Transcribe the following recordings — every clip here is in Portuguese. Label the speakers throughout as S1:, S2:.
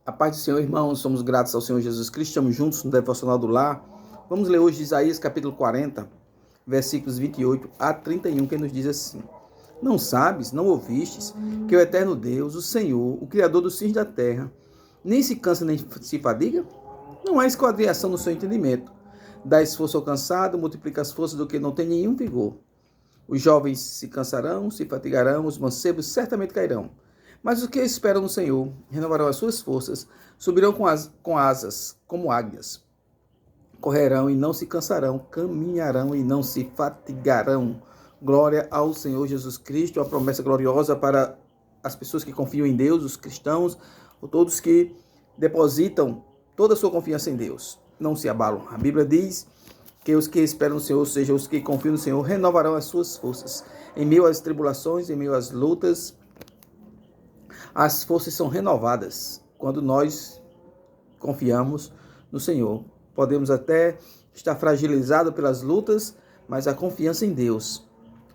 S1: A paz do Senhor, irmãos, somos gratos ao Senhor Jesus Cristo, estamos juntos no Devocional do Lar. Vamos ler hoje Isaías capítulo 40, versículos 28 a 31, que nos diz assim: Não sabes, não ouvistes, que o eterno Deus, o Senhor, o Criador dos fins da terra, nem se cansa nem se fadiga? Não há esquadriação no seu entendimento. Dá esforço ao cansado, multiplica as forças do que não tem nenhum vigor. Os jovens se cansarão, se fatigarão, os mancebos certamente cairão. Mas os que esperam no Senhor renovarão as suas forças, subirão com asas como águias. Correrão e não se cansarão, caminharão e não se fatigarão. Glória ao Senhor Jesus Cristo, a promessa gloriosa para as pessoas que confiam em Deus, os cristãos, ou todos que depositam toda a sua confiança em Deus. Não se abalam. A Bíblia diz que os que esperam no Senhor, ou seja, os que confiam no Senhor, renovarão as suas forças. Em meio às tribulações, em meio às lutas, as forças são renovadas quando nós confiamos no Senhor. Podemos até estar fragilizados pelas lutas, mas a confiança em Deus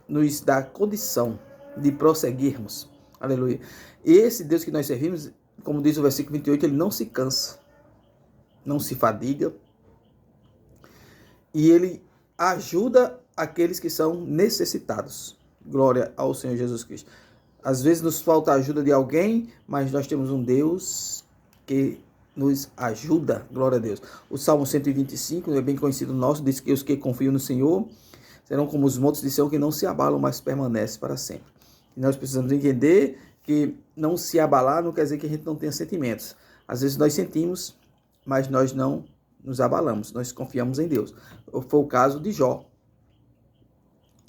S1: nos dá condição de prosseguirmos. Aleluia. Esse Deus que nós servimos, como diz o versículo 28, ele não se cansa, não se fadiga, e ele ajuda aqueles que são necessitados. Glória ao Senhor Jesus Cristo. Às vezes nos falta a ajuda de alguém, mas nós temos um Deus que nos ajuda. Glória a Deus. O Salmo 125, é bem conhecido nosso, diz que os que confiam no Senhor serão como os montes de Sião que não se abalam, mas permanecem para sempre. E nós precisamos entender que não se abalar não quer dizer que a gente não tenha sentimentos. Às vezes nós sentimos, mas nós não nos abalamos, nós confiamos em Deus. Foi o caso de Jó.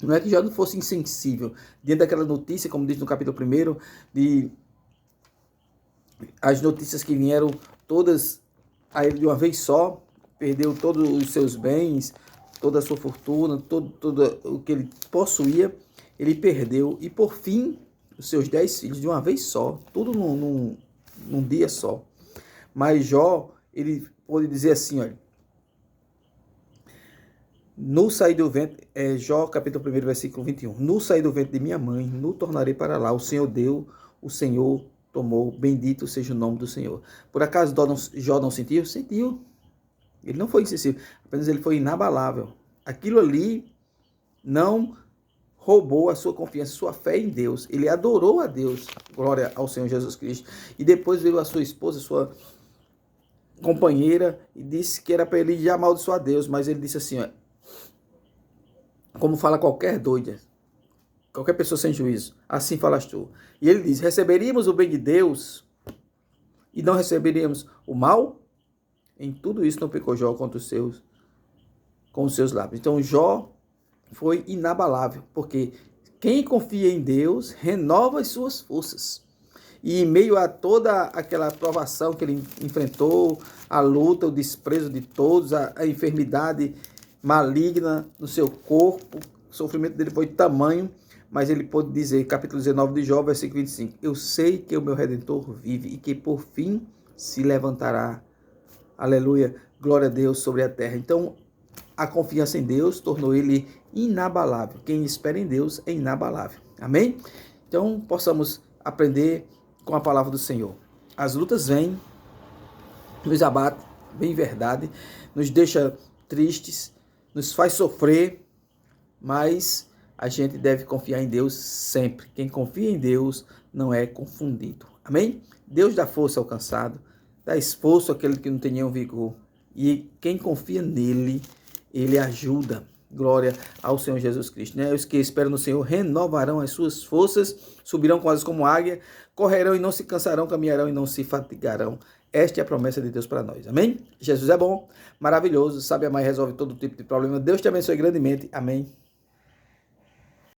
S1: Não é que Jó não fosse insensível. Diante daquela notícia, como diz no capítulo 1, de as notícias que vieram todas a ele de uma vez só, perdeu todos os seus bens, toda a sua fortuna, todo o que ele possuía, ele perdeu. E por fim, os seus 10 filhos de uma vez só, tudo num dia só. Mas Jó, ele pode dizer assim, olha, no sair do ventre, Jó capítulo 1, versículo 21, no sair do ventre de minha mãe, no tornarei para lá, o Senhor deu, o Senhor tomou, bendito seja o nome do Senhor. Por acaso Jó não sentiu? Sentiu. Ele não foi insensível, apenas ele foi inabalável. Aquilo ali não roubou a sua confiança, a sua fé em Deus. Ele adorou a Deus, glória ao Senhor Jesus Cristo. E depois veio a sua esposa, sua companheira, e disse que era para ele já amaldiçoar a Deus, mas ele disse assim, ó, como fala qualquer doida, qualquer pessoa sem juízo, assim falas tu. E ele diz, receberíamos o bem de Deus e não receberíamos o mal? Em tudo isso não pecou Jó com os seus lábios. Então Jó foi inabalável, porque quem confia em Deus renova as suas forças. E em meio a toda aquela provação que ele enfrentou, a luta, o desprezo de todos, a enfermidade maligna no seu corpo, o sofrimento dele foi tamanho, mas ele pôde dizer, capítulo 19 de Jó, versículo 25, eu sei que o meu Redentor vive e que por fim se levantará. Aleluia, glória a Deus sobre a terra. Então, a confiança em Deus tornou ele inabalável. Quem espera em Deus é inabalável. Amém? Então, possamos aprender com a palavra do Senhor. As lutas vêm, nos abatem, bem verdade, nos deixa tristes, nos faz sofrer, mas a gente deve confiar em Deus sempre. Quem confia em Deus não é confundido. Amém? Deus dá força ao cansado, dá esforço àquele que não tem nenhum vigor. E quem confia nele, ele ajuda. Glória ao Senhor Jesus Cristo. Né? Os que esperam no Senhor renovarão as suas forças, subirão com asas como águia, correrão e não se cansarão, caminharão e não se fatigarão. Esta é a promessa de Deus para nós. Amém? Jesus é bom, maravilhoso, sabe amar e resolve todo tipo de problema. Deus te abençoe grandemente. Amém.